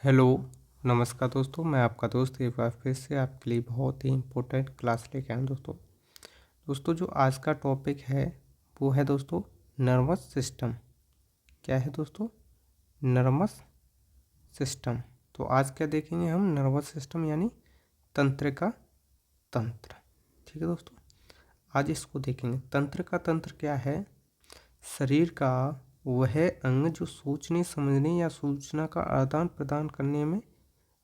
Hello, नमस्कार दोस्तों। मैं आपका दोस्त एक बार फिर से आपके लिए बहुत ही इम्पोर्टेंट क्लास लेके आया हूँ दोस्तों जो आज का टॉपिक है वो है दोस्तों नर्वस सिस्टम। क्या है दोस्तों? Nervous system. तो आज क्या देखेंगे हम? नर्वस सिस्टम यानी तंत्रिका तंत्र। ठीक है दोस्तों, आज इसको देखेंगे। तंत्रिका तंत्र क्या है? शरीर का वह अंग जो सोचने समझने या सूचना का आदान प्रदान करने में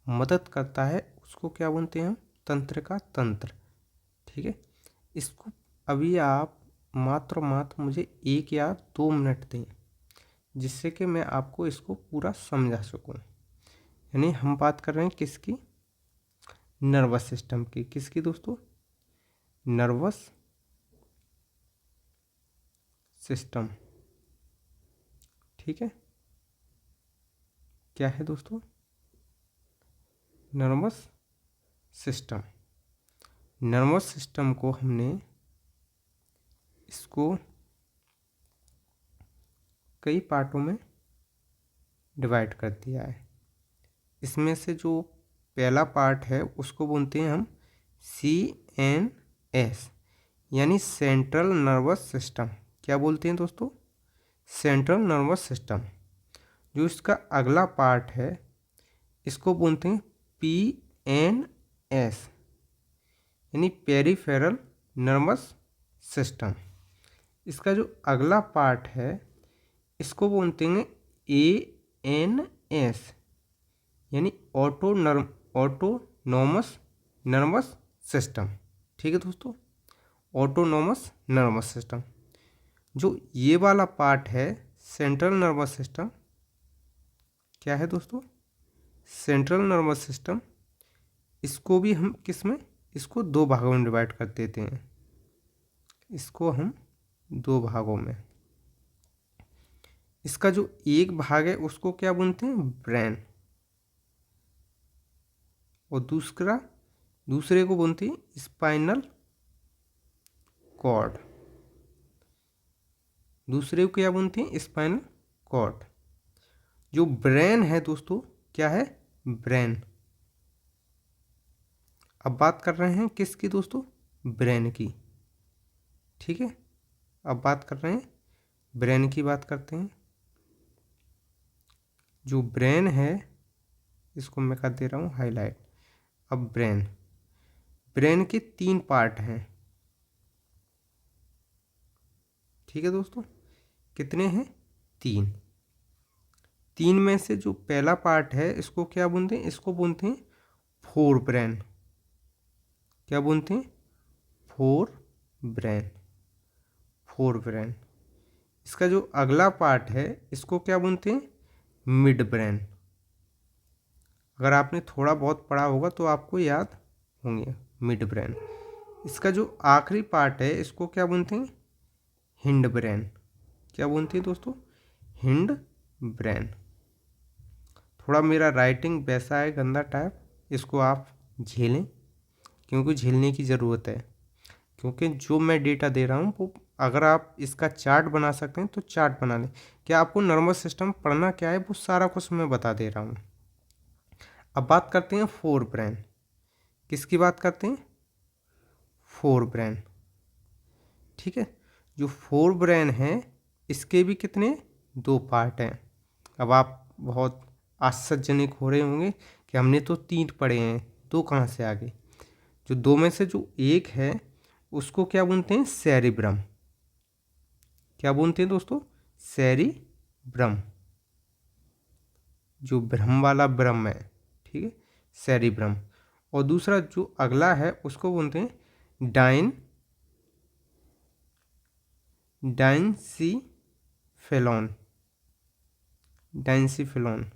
मदद करता है, उसको क्या बोलते हैं हम? तंत्रिका तंत्र। ठीक है, इसको अभी आप मात्र मुझे 1 या 2 मिनट दें, जिससे कि मैं आपको इसको पूरा समझा सकूं। यानी हम बात कर रहे हैं किसकी? नर्वस सिस्टम की। किसकी दोस्तों? Nervous system. ठीक है, क्या है दोस्तों? Nervous system. नर्वस सिस्टम को हमने इसको कई पार्टों में डिवाइड कर दिया है। इसमें से जो पहला पार्ट है उसको बोलते हैं हम CNS यानी सेंट्रल नर्वस सिस्टम। क्या बोलते हैं दोस्तों? Central nervous system. जो इसका अगला पार्ट है इसको बोलते हैं PNS यानी पेरिफेरल नर्वस सिस्टम। इसका जो अगला पार्ट है इसको बोलते हैं ANS यानी ऑटोनॉमस नर्वस सिस्टम। ठीक है दोस्तों, ऑटोनॉमस नर्वस सिस्टम। जो ये वाला पार्ट है सेंट्रल नर्वस सिस्टम, क्या है दोस्तों? Central nervous system. इसको भी हम किस में? इसको 2 भागों में डिवाइड कर देते हैं। इसको हम 2 भागों में। इसका जो एक भाग है उसको क्या बोलते हैं? ब्रेन। और दूसरे को बोलते हैं स्पाइनल कॉर्ड। दूसरे को क्या बोलते हैं? Spinal cord. जो ब्रेन है दोस्तों, क्या है? ब्रेन। अब बात कर रहे हैं किसकी दोस्तों? ब्रेन की। ठीक है, अब बात कर रहे हैं ब्रेन की। बात करते हैं जो ब्रेन है इसको मैं कर दे रहा हूँ हाईलाइट। अब ब्रेन के 3 पार्ट हैं। ठीक है दोस्तों, कितने हैं? 3 में से जो पहला पार्ट है इसको क्या बोलते हैं? इसको बोलते हैं फोर ब्रेन। क्या बोलते हैं? Fore brain. Fore brain. इसका जो अगला पार्ट है इसको क्या बोलते हैं? Mid brain. अगर आपने थोड़ा बहुत पढ़ा होगा तो आपको याद होंगे मिड ब्रेन। इसका जो आखिरी पार्ट है इसको क्या बोलते हैं? Hind brain. क्या बोलते हैं दोस्तों? Hind brain. थोड़ा मेरा राइटिंग वैसा है गंदा टाइप, इसको आप झेलें, क्योंकि झेलने की ज़रूरत है। क्योंकि जो मैं डेटा दे रहा हूँ वो अगर आप इसका चार्ट बना सकते हैं तो चार्ट बना लें। क्या आपको नर्वस सिस्टम पढ़ना क्या है वो सारा कुछ मैं बता दे रहा हूँ। अब बात करते हैं फोर ब्रेन। किसकी बात करते हैं? Fore brain. ठीक है, जो फोर ब्रेन है इसके भी कितने? 2 पार्ट हैं। अब आप बहुत आश्चर्यजनक हो रहे होंगे कि हमने तो 3 पढ़े हैं, 2 कहाँ से आ गए? जो 2 में से जो एक है उसको क्या बोलते हैं? सेरिब्रम। क्या बोलते हैं दोस्तों? सेरिब्रम। जो ब्रह्म वाला ब्रह्म है, ठीक है, सेरिब्रम। और दूसरा जो अगला है उसको बोलते हैं डाइनसीफेलॉन। डाइनसीफेलॉन।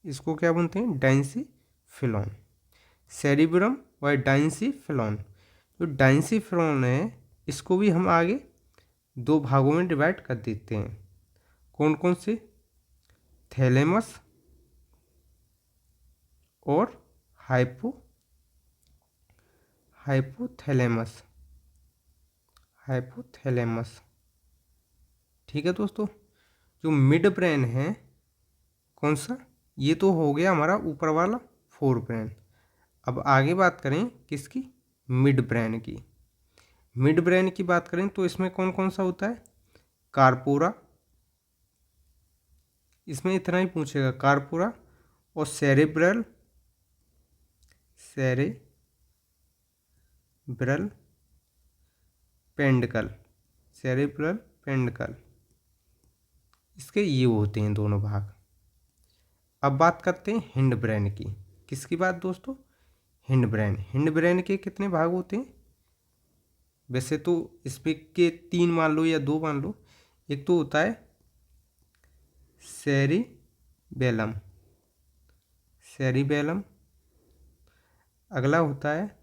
इसको क्या बोलते हैं? डाइनसीफेलॉन। सेरिब्रम और डाइनसीफेलॉन। जो डाइनसीफेलॉन है इसको भी हम आगे 2 भागों में डिवाइड कर देते हैं। कौन कौन से? थैलेमस और हाइपोथैलेमस। हाइपोथैलेमस। ठीक है दोस्तों, जो मिड ब्रेन है, कौन सा? ये तो हो गया हमारा ऊपर वाला फोर ब्रेन। अब आगे बात करें किसकी, मिड ब्रेन की। मिड ब्रेन की बात करें तो इसमें कौन कौन सा होता है, कार्पोरा, इसमें इतना ही पूछेगा, कार्पोरा और सेरेब्रल पेंडकल, सेरेब्रल पेंडकल, इसके ये होते हैं दोनों भाग। अब बात करते हैं हिंड ब्रेन की। किसकी बात दोस्तों, हिंड ब्रेन। हिंड ब्रेन के कितने भाग होते हैं, वैसे तो इसमें के 3 मान लो या 2 मान लो। एक तो होता है सेरिबेलम, अगला होता है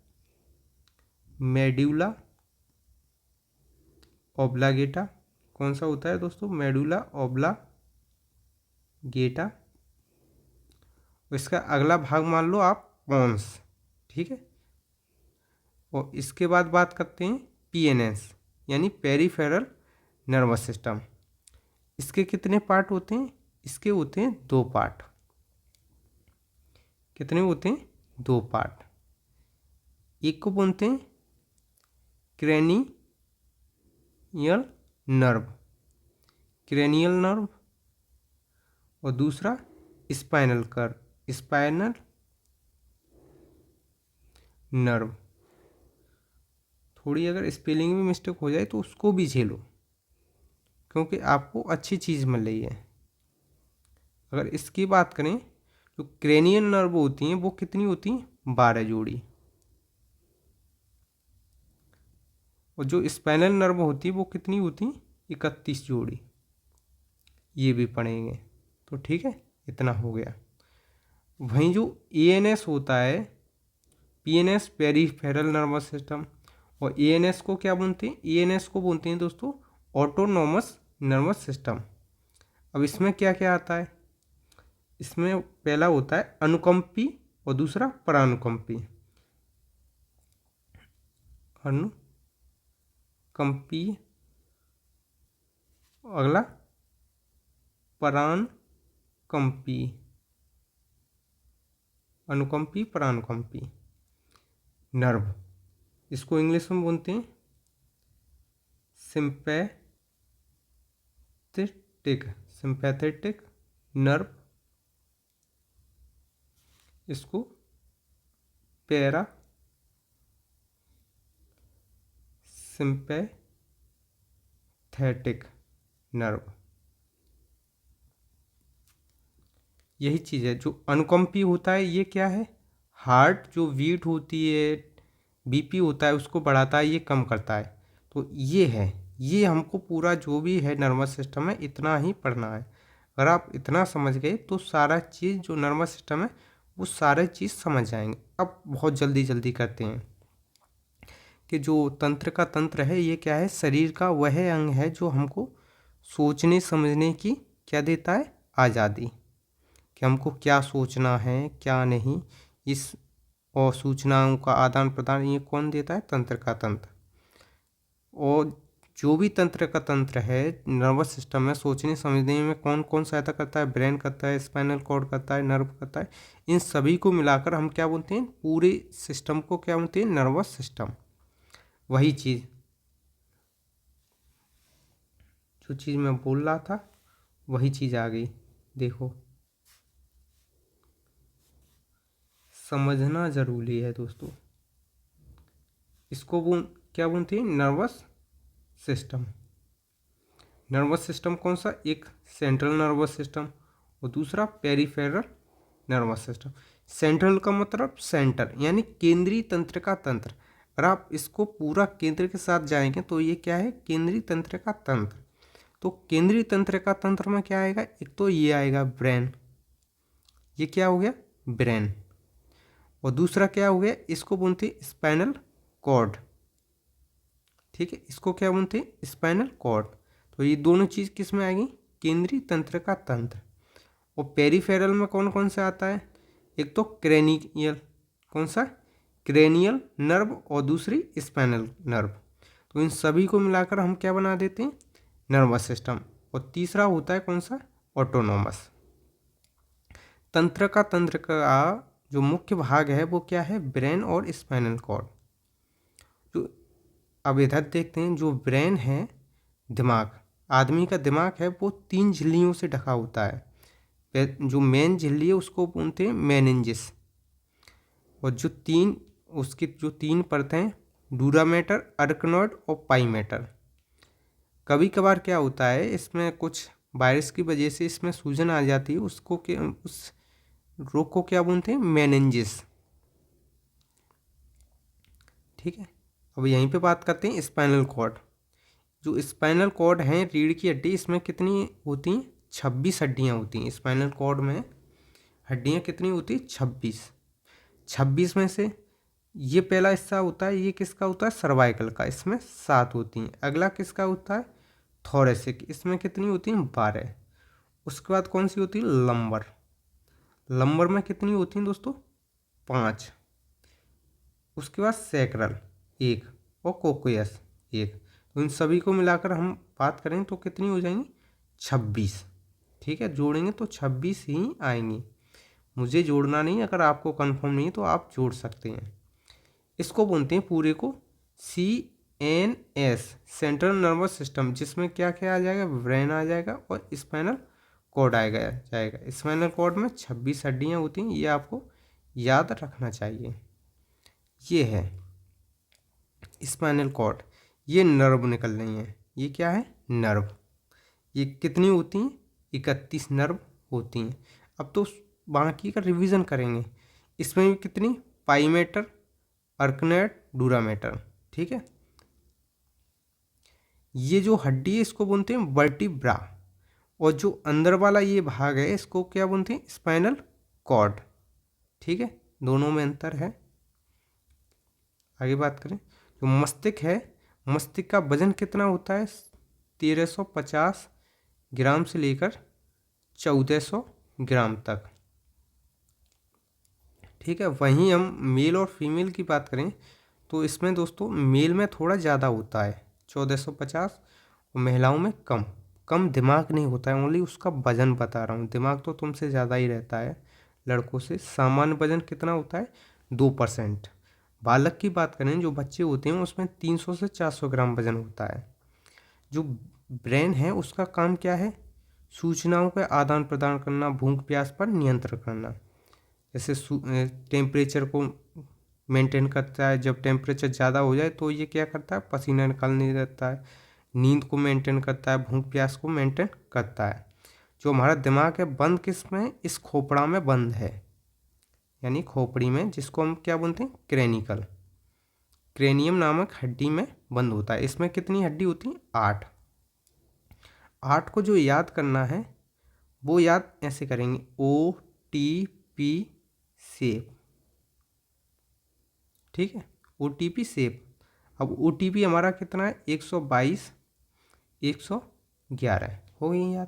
मेड्यूला ऑब्लागेटा। कौन सा होता है दोस्तों, मेडुला ऑब्लागेटा। इसका अगला भाग मान लो आप पॉन्स, ठीक है। और इसके बाद बात करते हैं पीएनएस यानी पेरिफेरल नर्वस सिस्टम। इसके कितने पार्ट होते हैं, इसके होते हैं 2 पार्ट। कितने होते हैं, 2 पार्ट। एक को बोलते हैं क्रेनियल नर्व और दूसरा स्पाइनल नर्व। थोड़ी अगर स्पेलिंग में मिस्टेक हो जाए तो उसको भी झेलो, क्योंकि आपको अच्छी चीज़ मिल रही है। अगर इसकी बात करें तो क्रेनियल नर्व होती हैं वो कितनी होती हैं, 12 जोड़ी। और जो स्पाइनल नर्व होती है वो कितनी होती हैं, 31 जोड़ी। ये भी पढ़ेंगे तो ठीक है, इतना हो गया। वहीं जो एएनएस होता है, पीएनएस पेरिफेरल नर्वस सिस्टम, और एएनएस को क्या बोलते हैं, एएनएस को बोलते हैं दोस्तों ऑटोनॉमस नर्वस सिस्टम। अब इसमें क्या क्या आता है, इसमें पहला होता है अनुकंपी और दूसरा परानुकंपी। अनुकंपी, अगला परानुकंपी, अनुकंपी परानुकंपी नर्व। इसको इंग्लिश में बोलते हैं सिंपैथेटिक नर्व, इसको पैरा सिंपैथेटिक नर्व। यही चीज़ है। जो अनुकंपी होता है ये क्या है, हार्ट जो बीट होती है, बीपी होता है उसको बढ़ाता है, ये कम करता है। तो ये है, ये हमको पूरा जो भी है नर्वस सिस्टम है इतना ही पढ़ना है। अगर आप इतना समझ गए तो सारा चीज़ जो नर्वस सिस्टम है वो सारे चीज़ समझ जाएंगे। अब बहुत जल्दी जल्दी करते हैं कि जो तंत्र का तंत्र है ये क्या है, शरीर का वह अंग है जो हमको सोचने समझने की क्या देता है, आज़ादी, कि हमको क्या सोचना है क्या नहीं, इस और सूचनाओं का आदान प्रदान ये कौन देता है, तंत्र का तंत्र। और जो भी तंत्र का तंत्र है नर्वस सिस्टम में सोचने समझने में कौन कौन सहायता करता है, ब्रेन करता है, स्पाइनल कॉर्ड करता है, नर्व करता है। इन सभी को मिलाकर हम क्या बोलते हैं, पूरे सिस्टम को क्या बोलते हैं, नर्वस सिस्टम। वही चीज़ जो चीज़ मैं बोल रहा था वही चीज़ आ गई। देखो समझना ज़रूरी है दोस्तों। इसको क्या बोलते हैं, नर्वस सिस्टम। नर्वस सिस्टम कौन सा, एक सेंट्रल नर्वस सिस्टम और दूसरा पेरिफेरल नर्वस सिस्टम। सेंट्रल का मतलब सेंटर यानी केंद्रीय तंत्र का तंत्र। अगर आप इसको पूरा केंद्र के साथ जाएंगे तो ये क्या है, केंद्रीय तंत्र का तंत्र। तो केंद्रीय तंत्र का तंत्र में क्या आएगा, एक तो ये आएगा ब्रेन, ये क्या हो गया ब्रेन, और दूसरा क्या हो गया, इसको बोलते हैं स्पाइनल कॉर्ड, ठीक है, इसको क्या बोलते हैं स्पाइनल कॉर्ड। तो ये दोनों चीज़ किस में आएगी, केंद्रीय तंत्र का तंत्र। और पेरिफेरल में कौन कौन से आता है, एक तो क्रेनियल, कौन सा, क्रेनियल नर्व और दूसरी स्पाइनल नर्व। तो इन सभी को मिलाकर हम क्या बना देते हैं, नर्वस सिस्टम। और तीसरा होता है कौन सा, ऑटोनॉमस। तंत्र का जो मुख्य भाग है वो क्या है, ब्रेन और स्पाइनल कॉर्ड। जो अब इधर देखते हैं, जो ब्रेन है, दिमाग, आदमी का दिमाग है वो 3 झिल्लियों से ढका होता है। जो मेन झिल्ली है उसको बोलते हैं मेनिंजिस, और जो तीन परतें, डूरामेटर, अर्कनॉइड और पाइमेटर। कभी कभार क्या होता है, इसमें कुछ वायरस की वजह से इसमें सूजन आ जाती है, उस रोग को क्या बोलते हैं, मेनिंजिस। ठीक है, अब यहीं पे बात करते हैं स्पाइनल कॉर्ड। जो स्पाइनल कॉर्ड है, रीढ़ की हड्डी, इसमें कितनी होती हैं, 26 हड्डियाँ होती हैं। स्पाइनल कॉर्ड में हड्डियाँ कितनी होती हैं, 26। 26 में से ये पहला हिस्सा होता है, ये किसका होता है, सर्वाइकल का, इसमें 7 होती हैं। अगला किसका होता है, थोरेसिक, इसमें कितनी होती हैं, 12। उसके बाद कौन सी होती है, लंबर। लंबर में कितनी होती हैं दोस्तों, 5। उसके बाद सैक्रल 1 और कोकोयस 1। तो इन सभी को मिलाकर हम बात करें तो कितनी हो जाएंगी, 26। ठीक है, जोड़ेंगे तो 26 ही आएंगी। मुझे जोड़ना नहीं, अगर आपको कंफर्म नहीं है तो आप जोड़ सकते हैं। इसको बोलते हैं पूरे को CNS, सेंट्रल नर्वस सिस्टम, जिसमें क्या क्या आ जाएगा, ब्रेन आ जाएगा और स्पाइनल कॉर्ड जाएगा। स्पाइनल कॉर्ड में 26 हड्डियाँ होती हैं, ये आपको याद रखना चाहिए। ये है स्पाइनल कॉर्ड, ये नर्व निकल रही हैं, ये क्या है, नर्व। ये कितनी होती हैं, 31 नर्व होती हैं। अब तो बाकी का रिवीजन करेंगे। इसमें भी कितनी, पाइमेटर, अर्कनॉइड, डूरामेटर। ठीक है, ये जो हड्डी है इसको बोलते हैं वर्टिब्रा, और जो अंदर वाला ये भाग है इसको क्या बोलते हैं, स्पाइनल कॉर्ड। ठीक है, दोनों में अंतर है। आगे बात करें, जो मस्तिष्क है, मस्तिष्क का वजन कितना होता है, 1350 ग्राम से लेकर 1400 ग्राम तक। ठीक है, वहीं हम मेल और फीमेल की बात करें तो इसमें दोस्तों मेल में थोड़ा ज़्यादा होता है 1450, और महिलाओं में कम दिमाग नहीं होता है, ओनली उसका वजन बता रहा हूँ। दिमाग तो तुमसे ज़्यादा ही रहता है लड़कों से। सामान्य वजन कितना होता है, 2%। बालक की बात करें, जो बच्चे होते हैं उसमें 300 से 400 ग्राम वजन होता है। जो ब्रेन है उसका काम क्या है, सूचनाओं का आदान प्रदान करना, भूख प्यास पर नियंत्रण करना। जैसे टेम्परेचर को मेंटेन करता है, जब टेम्परेचर ज़्यादा हो जाए तो ये क्या करता है, पसीना निकालने देता है। नींद को मेंटेन करता है, भूख प्यास को मेंटेन करता है। जो हमारा दिमाग है बंद किस में, इस खोपड़ा में बंद है, यानी खोपड़ी में, जिसको हम क्या बोलते हैं, क्रेनियम नामक हड्डी में बंद होता है। इसमें कितनी हड्डी होती है, 8। 8 को जो याद करना है वो याद ऐसे करेंगे, OTP सेप। ठीक है, OTP सेप। अब OTP हमारा कितना है, 122, 111 हो गई याद।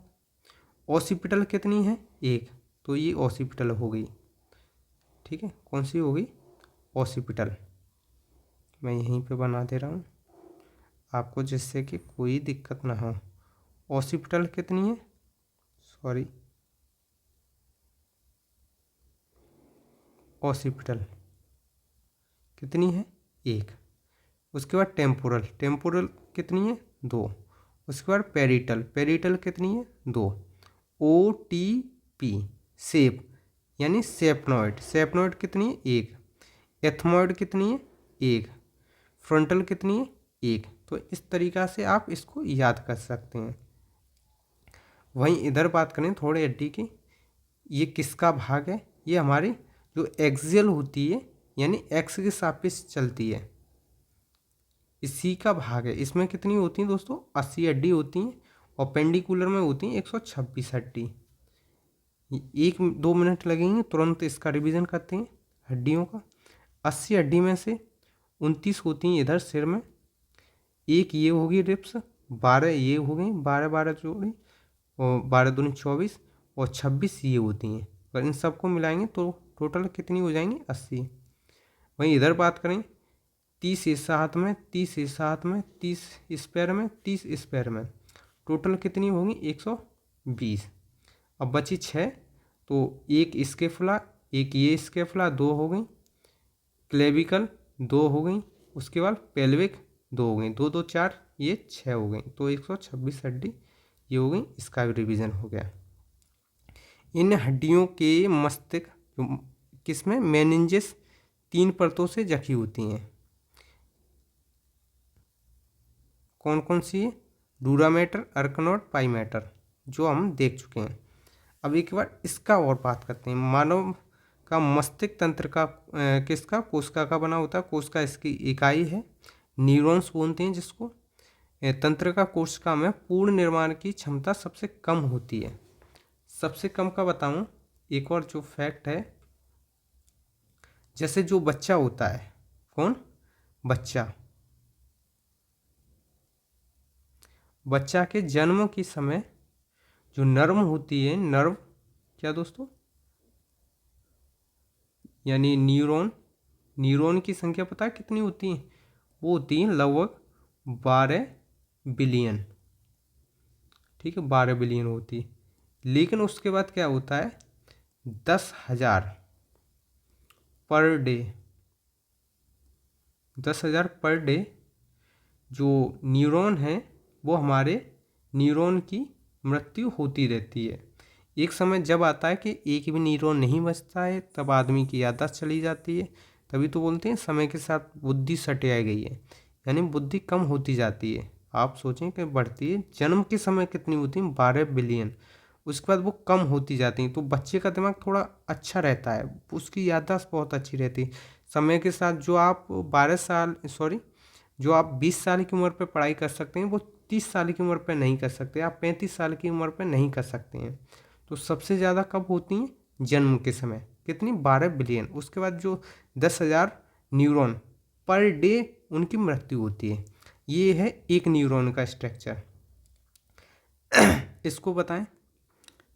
ऑसिपिटल कितनी है, 1, तो ये ऑसिपिटल हो गई। ठीक है, कौन सी हो गई, ऑसिपिटल। मैं यहीं पे बना दे रहा हूँ आपको, जिससे कि कोई दिक्कत ना हो। ऑसिपिटल कितनी है, सॉरी, ऑसिपिटल कितनी है, 1। उसके बाद टेम्पोरल कितनी है, 2। उसके बाद पेरिटल कितनी है, 2। OTP सेप, यानी सेपनॉइड कितनी है, 1। एथमॉइड कितनी है, 1। फ्रंटल कितनी है, 1। तो इस तरीक़ा से आप इसको याद कर सकते हैं। वहीं इधर बात करें थोड़े हड्डी की, ये किसका भाग है, ये हमारी जो एक्सियल होती है, यानी एक्स के सापेक्ष चलती है, इसी का भाग है। इसमें कितनी होती हैं दोस्तों, 80 हड्डी होती हैं, और पेंडिकुलर में होती हैं 126 हड्डी। 1-2 मिनट लगेंगे, तुरंत इसका रिवीजन करते हैं हड्डियों का। 80 हड्डी में से 29 होती हैं इधर सिर में, 1 ये होगी रिप्स, 12 ये हो गई, 12 जोड़ी, और 12 दूनी 24, और 26 ये होती हैं। अगर इन सबको मिलाएंगे तो टोटल कितनी हो जाएंगी, 80। वहीं इधर बात करें, 30 हिस्सा हाथ में, 30 हिस्सा हाथ में, 30 इस पैर में, 30 इस पैर में, टोटल कितनी होंगी, 120। अब बची 6, तो एक स्केफुला, एक ये स्केफुला, 2 हो गई, क्लेविकल 2 हो गई, उसके बाद पेल्विक 2 हो गई, 2 2 4, ये 6 हो गई, तो 126 हड्डी ये हो गई। इसका भी रिवीजन हो गया। इन हड्डियों के मस्तिष्क किसमें मेनिंजेस 3 परतों से जकी होती हैं। कौन कौन सी है? डूरामेटर, अर्कनोड, पाईमेटर, जो हम देख चुके हैं। अब एक बार इसका और बात करते हैं। मानव का मस्तिष्क तंत्र का किसका? कोशिका का बना होता है। कोशिका इसकी इकाई है, न्यूरॉन्स बोलते हैं जिसको। तंत्र का कोशिका में पूर्ण निर्माण की क्षमता सबसे कम होती है। सबसे कम का बताऊं, एक और जो फैक्ट है, जैसे जो बच्चा होता है, कौन? बच्चा के जन्म के समय जो नर्व होती है, नर्व क्या दोस्तों? यानी न्यूरॉन की संख्या पता है कितनी होती है? वो होती है लगभग 12 बिलियन। ठीक है, 12 बिलियन होती है। लेकिन उसके बाद क्या होता है? 10,000 पर डे, 10,000 पर डे जो न्यूरॉन है, वो हमारे न्यूरॉन की मृत्यु होती रहती है। एक समय जब आता है कि एक भी न्यूरॉन नहीं बचता है, तब आदमी की याददाश्त चली जाती है। तभी तो बोलते हैं समय के साथ बुद्धि सटिया गई है, यानी बुद्धि कम होती जाती है। आप सोचें कि बढ़ती है, जन्म के समय कितनी होती है? 12 बिलियन। उसके बाद वो कम होती जाती हैं। तो बच्चे का दिमाग थोड़ा अच्छा रहता है, उसकी याददाश्त बहुत अच्छी रहती है। समय के साथ जो आप 20 साल की उम्र पे पढ़ाई कर सकते हैं, वो 30 साल की उम्र पे नहीं कर सकते, आप 35 साल की उम्र पे नहीं कर सकते हैं। तो सबसे ज़्यादा कब होती हैं? जन्म के समय। कितनी? 12 बिलियन। उसके बाद जो 10,000 न्यूरॉन पर डे उनकी मृत्यु होती है। ये है एक न्यूरॉन का स्ट्रक्चर। इसको बताएं।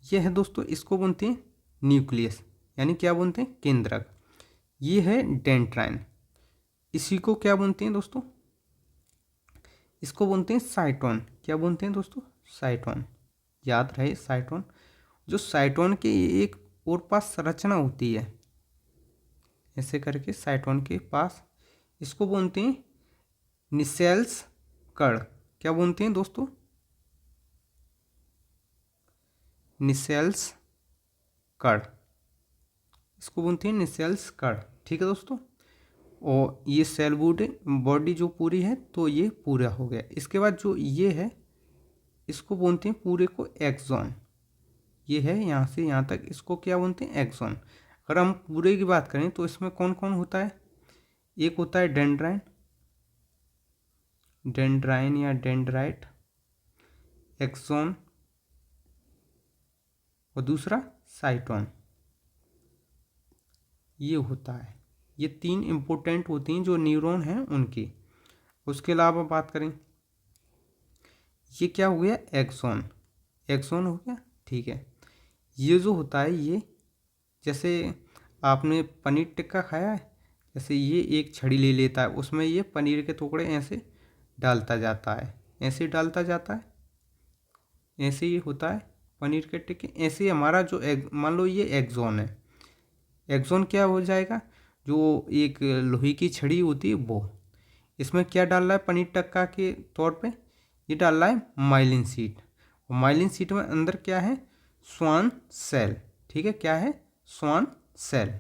ये है दोस्तों, इसको बोलते हैं न्यूक्लियस, यानी क्या बोलते हैं? केंद्रक। ये है डेंड्राइन। इसी को क्या बोलते हैं दोस्तों? इसको बोलते हैं साइटोन। क्या बोलते हैं दोस्तों? साइटोन। याद रहे साइटोन। जो साइटोन के एक और पास संरचना होती है, ऐसे करके साइटोन के पास, इसको बोलते हैं निसेल्स कण। क्या बोलते हैं दोस्तों? निसेल्स कण। इसको बोलते हैं निसेल्स कण। ठीक है दोस्तों। और ये सेल बॉडी जो पूरी है, तो ये पूरा हो गया। इसके बाद जो ये है, इसको बोलते हैं पूरे को एक्सॉन। ये है यहाँ से यहाँ तक, इसको क्या बोलते हैं? एक्सॉन। अगर हम पूरे की बात करें तो इसमें कौन कौन होता है? एक होता है डेंड्राइन या डेंड्राइट, एक्सॉन, और दूसरा साइटोन। ये होता है। ये 3 इम्पोर्टेंट होती हैं जो न्यूरॉन हैं उनकी। उसके अलावा बात करें, ये क्या हो गया? एक्सॉन। एक्सॉन हो गया। ठीक है। ये जो होता है, ये जैसे आपने पनीर टिक्का खाया है, जैसे ये एक छड़ी ले लेता है, उसमें ये पनीर के टुकड़े ऐसे डालता जाता है, ऐसे डालता जाता है, ऐसे ही होता है पनीर के टिक्के। ऐसे ही हमारा जो मान लो ये एक्सॉन है। एक्सॉन क्या हो जाएगा? जो एक लोहे की छड़ी होती है वो, इसमें क्या डाल रहा है पनीर टिक्का के तौर पे? ये डाल रहा है माइलिन शीट। और माइलिन शीट में अंदर क्या है? Schwann cell. ठीक है, क्या है? Schwann cell.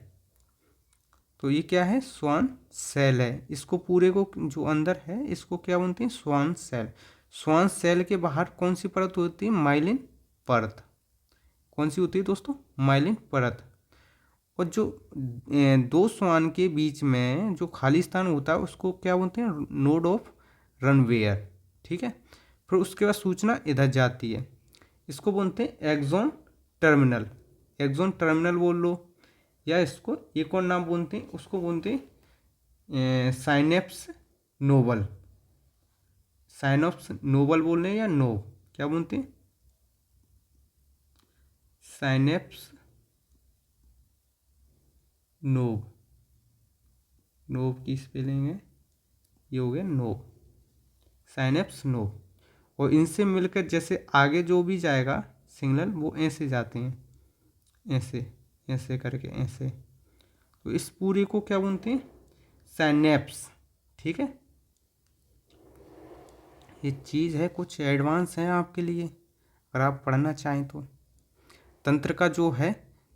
तो ये क्या है? स्वान सेल है। इसको पूरे को जो अंदर है, इसको क्या बोलते हैं? Schwann cell. स्वान सेल के बाहर कौन सी परत होती है? माइलिन परत। कौन सी होती है दोस्तों? माइलिन परत। और जो दो स्वान के बीच में जो खाली स्थान होता है, उसको क्या बोलते हैं? Node of Ranvier. ठीक है। फिर उसके बाद सूचना इधर जाती है, इसको बोलते हैं एक्सॉन टर्मिनल। एक्सॉन टर्मिनल बोल लो, या इसको एक और नाम बोलते हैं, उसको बोलते हैं साइनेप्स नोबल। साइनोप्स नोबल बोल रहे हैं या नोव, क्या बोलते हैं? Synapse knob. नोव की स्पेलिंग है, ये हो गया नोव, साइनेप्स नोव। और इनसे मिलकर जैसे आगे जो भी जाएगा सिग्नल, वो ऐसे जाते हैं, ऐसे ऐसे करके ऐसे, तो इस पूरे को क्या बोलते हैं, साइनेप्स। ठीक है, ये चीज़ है कुछ एडवांस है आपके लिए अगर आप पढ़ना चाहें तो। तंत्र का जो है,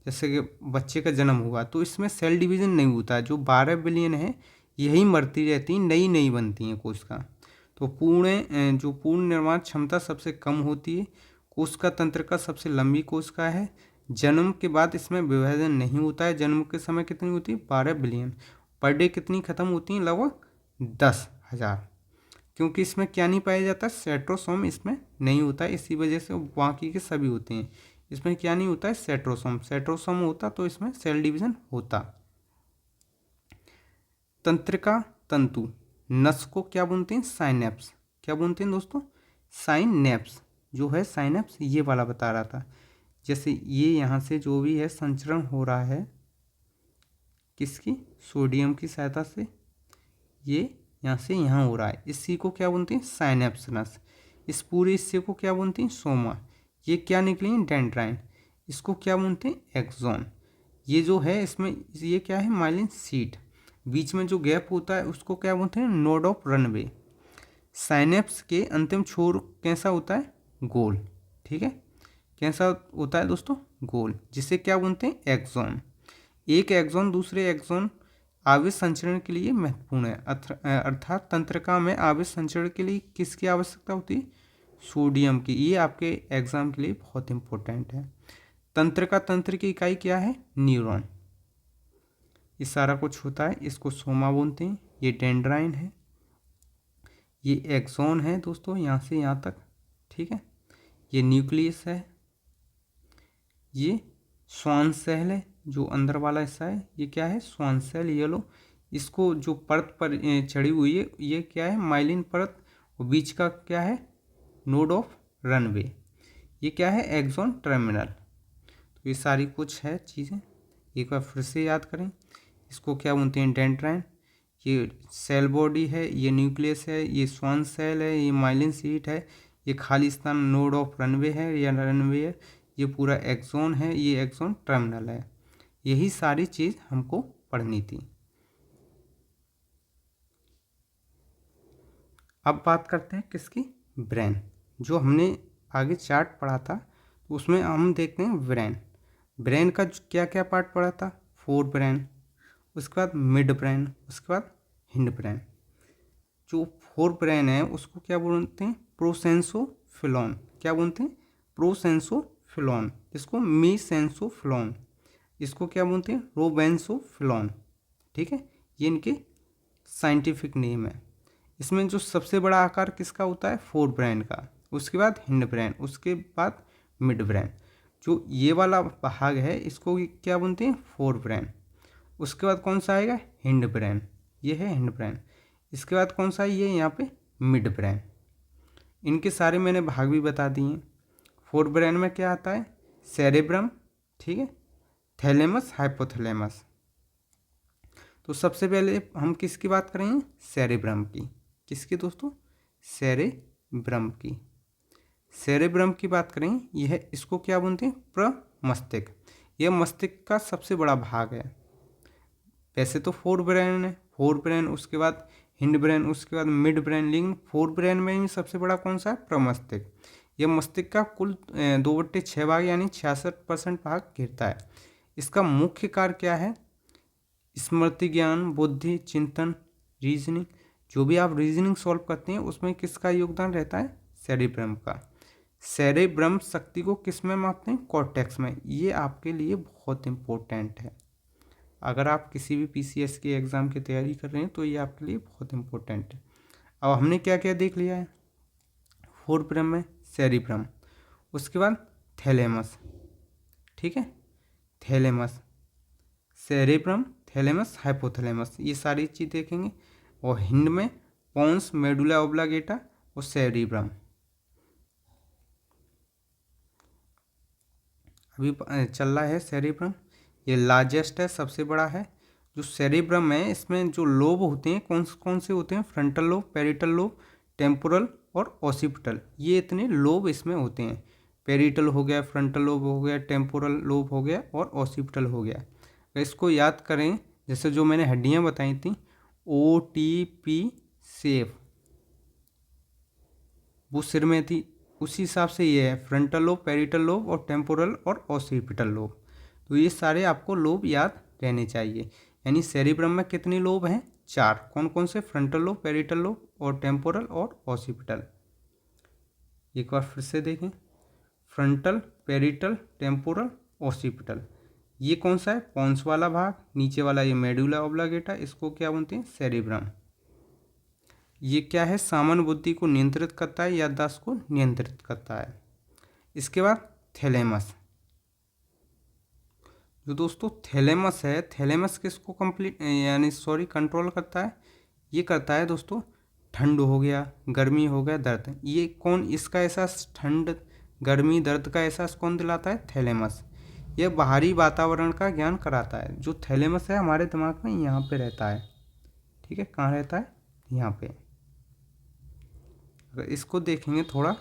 जैसे कि बच्चे का जन्म हुआ तो इसमें सेल डिवीज़न नहीं होता है, जो 12 बिलियन है यही मरती रहती, नई नई बनती हैं कोशिका। तो जो पूर्ण निर्माण क्षमता सबसे कम होती है, कोशिका तंत्र का सबसे लंबी कोशिका है। जन्म के बाद इसमें विभाजन नहीं होता है। जन्म के समय कितनी होती है, 12 बिलियन। पर डे कितनी खत्म होती हैं, लगभग 10,000। क्योंकि इसमें क्या नहीं पाया जाता, सेट्रोसोम इसमें नहीं होता है, इसी वजह से बाकी के सभी होते हैं। इसमें क्या नहीं होता है, सेट्रोसोम। सेट्रोसोम होता तो इसमें सेल डिवीजन होता। तंत्रिका तंतु नस को क्या बोलते हैं, साइनेप्स। क्या बोलते हैं दोस्तों, साइनेप्स। जो है साइनेप्स ये वाला बता रहा था। जैसे ये यहाँ से जो भी है संचरण हो रहा है, किसकी, सोडियम की सहायता से, ये यहाँ से यहाँ हो रहा है, इसी को क्या बोलते हैं, साइनेप्स नस। इस पूरे हिस्से को क्या बोलते हैं, सोमा। ये क्या निकली, डेंड्राइन। इसको क्या बोलते हैं, एक्सॉन। ये जो है इसमें ये क्या है, माइलिन शीट। बीच में जो गैप होता है उसको क्या बोलते हैं, नोड ऑफ रनवे। साइनेप्स के अंतिम छोर कैसा होता है, गोल। ठीक है, कैसा होता है दोस्तों, गोल, जिसे क्या बोलते हैं, एक्सॉन। एक एक्सॉन दूसरे एक्सॉन आवेश संचरण के लिए महत्वपूर्ण है। अर्थात तंत्रिका में आवेश संचरण के लिए किसकी आवश्यकता होती है, सोडियम की। ये आपके एग्जाम के लिए बहुत इंपॉर्टेंट है। तंत्रिका तंत्र की इकाई क्या है, न्यूरॉन। ये सारा कुछ होता है, इसको सोमा बोलते हैं। ये डेंड्राइन है, ये एक्सॉन है दोस्तों, यहाँ से यहाँ तक। ठीक है, ये न्यूक्लियस है, ये स्वान सेल है, जो अंदर वाला हिस्सा है ये क्या है, स्वान सेल। येलो, इसको जो परत पर चढ़ी हुई है ये क्या है, माइलिन परत। और बीच का क्या है, नोड ऑफ रनवे। ये क्या है, एक्सॉन टर्मिनल। तो ये सारी कुछ है चीज़ें, एक बार फिर से याद करें। इसको क्या बोलते हैं, डेंड्राइन। ये सेल बॉडी है, ये न्यूक्लियस है, ये स्वान सेल है, ये माइलिन शीट है, ये खाली स्थान नोड ऑफ रनवे है या रनवे है, ये पूरा एक्सॉन है, ये एक्सॉन टर्मिनल है। यही सारी चीज़ हमको पढ़नी थी। अब बात करते हैं किसकी, ब्रेन। जो हमने आगे चार्ट पढ़ा था तो उसमें हम देखते हैं ब्रेन। ब्रेन का क्या क्या पार्ट पढ़ा था, फोर ब्रेन, उसके बाद मिड ब्रेन, उसके बाद हिंड ब्रेन। जो फोर ब्रेन है उसको क्या बोलते हैं, प्रोसेंसोफिलॉन। क्या बोलते हैं, प्रोसेंसोफिलॉन। इसको मीसेंसोफिलॉन, इसको क्या बोलते हैं, रोबेंसोफिलॉन। ठीक है, ये इनके साइंटिफिक नेम है। इसमें जो सबसे बड़ा आकार किसका होता है, फोर ब्रेन का, उसके बाद हिंड ब्रेन, उसके बाद मिड ब्रेन। जो ये वाला भाग है इसको क्या बोलते हैं, फोर ब्रेन। उसके बाद कौन सा आएगा, हिंड ब्रेन, ये है हिंड ब्रेन। इसके बाद कौन सा है, ये यहाँ पे मिड ब्रेन। इनके सारे मैंने भाग भी बता दिए। फोर ब्रेन में क्या आता है, सेरेब्रम, ठीक है, थैलेमस, हाइपोथैलेमस। तो सबसे पहले हम किसकी बात करेंगे, सेरेब्रम की। किसकी दोस्तों, सेरेब्रम की। सेरेब्रम की बात करें, यह इसको क्या बोलते हैं, प्रमस्तिष्क। यह मस्तिष्क का सबसे बड़ा भाग है। वैसे तो फोर ब्रेन है, फोर ब्रेन, उसके बाद हिंड ब्रेन, उसके बाद मिड ब्रेन, लेकिन फोर ब्रेन में ही सबसे बड़ा कौन सा है, प्रमस्तिष्क। यह मस्तिष्क का कुल 2/6 भाग यानी 66% भाग घेरता है। इसका मुख्य कार्य क्या है, स्मृति, ज्ञान, बुद्धि, चिंतन, रीजनिंग। जो भी आप रीजनिंग सॉल्व करते हैं उसमें किसका योगदान रहता है, सेरेब्रम का। सेरेब्रम शक्ति को किस में मापते हैं, कॉर्टेक्स में। ये आपके लिए बहुत इंपॉर्टेंट है। अगर आप किसी भी पीसीएस के एग्ज़ाम की तैयारी कर रहे हैं तो ये आपके लिए बहुत इंपॉर्टेंट है। अब हमने क्या क्या देख लिया है, फोर ब्रेन में सेरेब्रम, उसके बाद थैलेमस, ठीक है, थैलेमस, सेरेब्रम, थैलेमस, हाइपोथैलेमस, ये सारी चीज़ देखेंगे। और हिंड में पोन्स, मेडुला ओब्लांगेटा और सेरेब्रम। अभी चल रहा है सेरेब्रम, ये लार्जेस्ट है, सबसे बड़ा है। जो सेरेब्रम है इसमें जो लोब होते हैं कौन कौन से होते हैं, frontal lobe, parietal lobe, temporal और ऑसिपिटल। ये इतने लोब इसमें होते हैं। पेरिटल हो गया, फ्रंटल लोब हो गया, टेम्पोरल लोब हो गया और ऑसिपिटल हो गया। अगर इसको याद करें, जैसे जो मैंने हड्डियाँ बताई थी OTP सेफ, वो सिर में थी, उसी हिसाब से ये है फ्रंटल लोब, पेरिटल लोब और टेम्पोरल और ऑसिपिटल लोब। तो ये सारे आपको लोब याद रहने चाहिए। यानी सेरिब्रम में कितनी लोब हैं? 4। कौन कौन से? फ्रंटल लोब, पेरिटल लोब और टेम्पोरल और ऑसिपिटल। एक बार फिर से देखें, फ्रंटल, पेरिटल, टेम्पोरल, ऑसिपिटल। ये कौन सा है? पोन्स वाला भाग। नीचे वाला ये मेडुला ऑब्लांगेटा, इसको क्या बोलते हैं? सेरिब्रम। ये क्या है? सामान्य बुद्धि को नियंत्रित करता है, याददाश्त को नियंत्रित करता है। इसके बाद थैलेमस। जो दोस्तों थैलेमस है, थैलेमस किसको कंट्रोल करता है? ये करता है दोस्तों ठंड हो गया, गर्मी हो गया, दर्द। ये कौन, इसका एहसास, ठंड, गर्मी, दर्द का एहसास कौन दिलाता है? थैलेमस। यह बाहरी वातावरण का ज्ञान कराता है। जो थैलेमस है हमारे दिमाग में यहाँ पे रहता है। ठीक है, कहाँ रहता है? यहाँ पे। अगर इसको देखेंगे थोड़ा,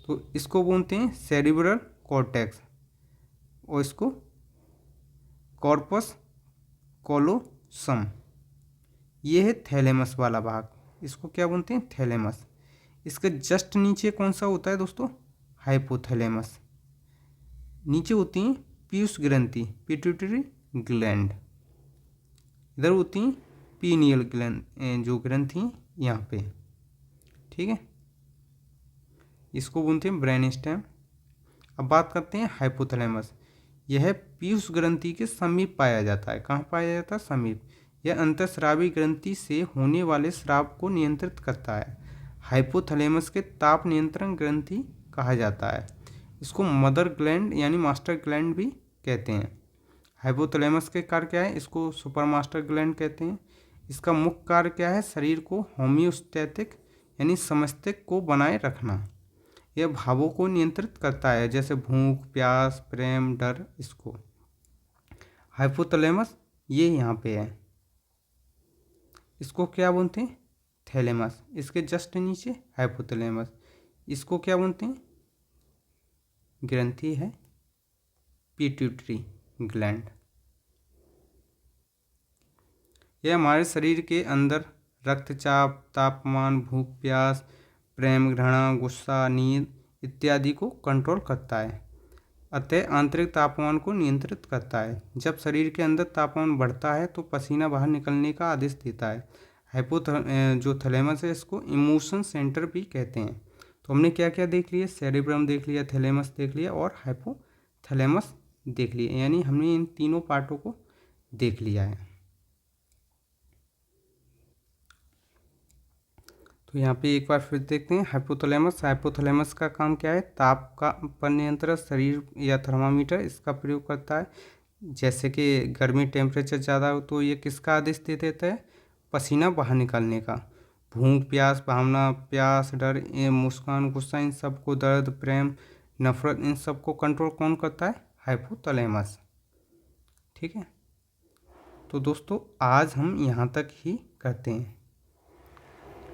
तो इसको बोलते हैं सेरिब्रल कॉर्टेक्स और इसको कॉर्पस कोलोसम। ये है थैलेमस वाला भाग, इसको क्या बोलते हैं? थैलेमस। इसके जस्ट नीचे कौन सा होता है दोस्तों? हाइपोथैलेमस। नीचे होती हैं पीयूष ग्रंथि, पिट्यूटरी ग्लैंड। इधर होती हैं पीनियल ग्लैंड, जो ग्रंथि यहाँ पे। ठीक है, इसको बोलते हैं ब्रेन स्टेम। अब बात करते हैं हाइपोथैलेमस। यह पीयूष ग्रंथि के समीप पाया जाता है। कहाँ पाया जाता है? समीप। यह अंतःस्रावी ग्रंथि से होने वाले स्राव को नियंत्रित करता है। हाइपोथैलेमस के ताप नियंत्रण ग्रंथि कहा जाता है। इसको मदर ग्लैंड यानी मास्टर ग्लैंड भी कहते हैं। हाइपोथैलेमस के कार्य क्या है? इसको सुपर मास्टर ग्लैंड कहते हैं। इसका मुख्य कार्य क्या है? शरीर को होम्योस्टैटिक यानी समस्तिक को बनाए रखना। यह भावों को नियंत्रित करता है, जैसे भूख, प्यास, प्रेम, डर। इसको हाइपोथैलेमस ये यहाँ पे है। इसको क्या बोलते हैं? थैलेमस। इसके जस्ट नीचे हाइपोथैलेमस। इसको क्या बोलते हैं? ग्रंथि है पिट्यूटरी ग्लैंड। यह हमारे शरीर के अंदर रक्तचाप, तापमान, भूख, प्यास, प्रेम, घृणा, गुस्सा, नींद इत्यादि को कंट्रोल करता है। अतः आंतरिक तापमान को नियंत्रित करता है। जब शरीर के अंदर तापमान बढ़ता है तो पसीना बाहर निकलने का आदेश देता है। जो थैलेमस है इसको इमोशन सेंटर भी कहते हैं। तो हमने क्या क्या देख लिया? सेरिब्रम देख लिया, थैलेमस देख लिया और हाइपोथैलेमस देख लिया। यानी हमने इन तीनों पार्टों को देख लिया है। तो यहाँ पे एक बार फिर देखते हैं हाइपोथैलेमस। हाइपोथैलेमस का काम क्या है? ताप का पर नियंत्रण, शरीर या थर्मामीटर इसका प्रयोग करता है। जैसे कि गर्मी टेम्परेचर ज़्यादा हो तो ये किसका आदेश दे देता है? पसीना बाहर निकालने का। भूख, प्यास, भावना, प्यास, डर, मुस्कान, गुस्सा, इन सबको, दर्द, प्रेम, नफरत, इन सबको कंट्रोल कौन करता है? हाइपोथैलेमस। ठीक है, तो दोस्तों आज हम यहाँ तक ही करते हैं।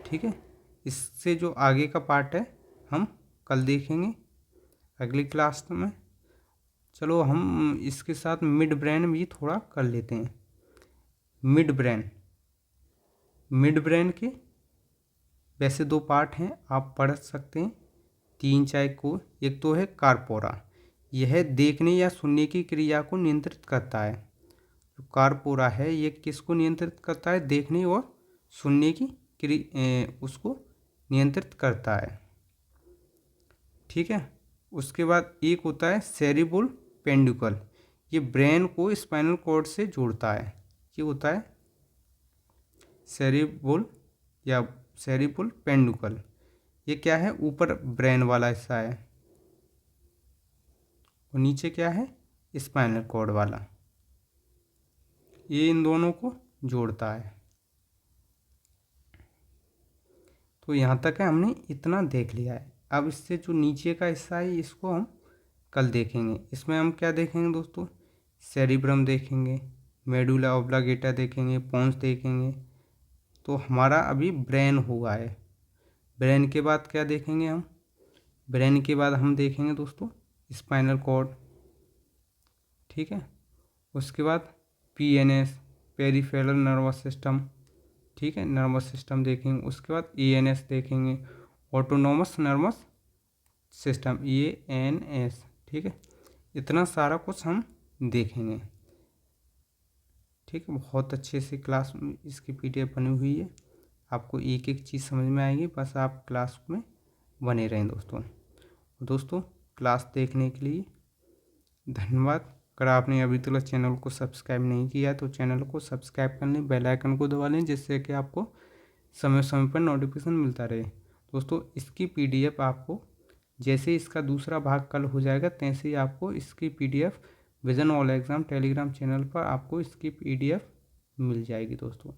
ठीक है, इससे जो आगे का पार्ट है हम कल देखेंगे अगली क्लास में। चलो हम इसके साथ मिड ब्रेन भी थोड़ा कर लेते हैं। मिड ब्रेन के वैसे 2 पार्ट हैं, आप पढ़ सकते हैं 3-4 को। एक तो है कार्पोरा, यह देखने या सुनने की क्रिया को नियंत्रित करता है। जो कार्पोरा है ये किसको नियंत्रित करता है? देखने और सुनने की उसको नियंत्रित करता है। ठीक है, उसके बाद एक होता है सेरिबल पेंडुकल, ये ब्रेन को स्पाइनल कॉर्ड से जोड़ता है। ये होता है सेरिबल या सेरिबल पेंडुकल। ये क्या है? ऊपर ब्रेन वाला हिस्सा है और नीचे क्या है? स्पाइनल कॉर्ड वाला। ये इन दोनों को जोड़ता है। तो यहाँ तक है, हमने इतना देख लिया है। अब इससे जो नीचे का हिस्सा है इसको हम कल देखेंगे। इसमें हम क्या देखेंगे दोस्तों? सेरिब्रम देखेंगे, मेडुला ऑब्लांगेटा देखेंगे, पोन्स देखेंगे। तो हमारा अभी ब्रेन हुआ है। ब्रेन के बाद क्या देखेंगे हम? ब्रेन के बाद हम देखेंगे दोस्तों स्पाइनल कॉर्ड, ठीक है। उसके बाद पीएनएस, पेरिफेरल नर्वस सिस्टम, ठीक है, नर्वस सिस्टम देखेंगे। उसके बाद ईएनएस देखेंगे, ऑटोनोमस नर्वस सिस्टम, ईएनएस, ठीक है। इतना सारा कुछ हम देखेंगे, ठीक है। बहुत अच्छे से क्लास में इसकी पीडीएफ बनी हुई है, आपको एक एक चीज़ समझ में आएगी, बस आप क्लास में बने रहें दोस्तों। दोस्तों क्लास देखने के लिए धन्यवाद। अगर आपने अभी तक चैनल को सब्सक्राइब नहीं किया तो चैनल को सब्सक्राइब कर लें, बेल आइकन को दबा लें, जिससे कि आपको समय समय पर नोटिफिकेशन मिलता रहे। दोस्तों इसकी पीडीएफ आपको जैसे इसका दूसरा भाग कल हो जाएगा तैसे ही आपको इसकी PDF vision all exam Telegram channel पर आपको इसकी पीडीएफ मिल जाएगी दोस्तों,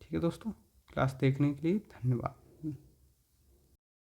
ठीक है। दोस्तों क्लास देखने के लिए धन्यवाद।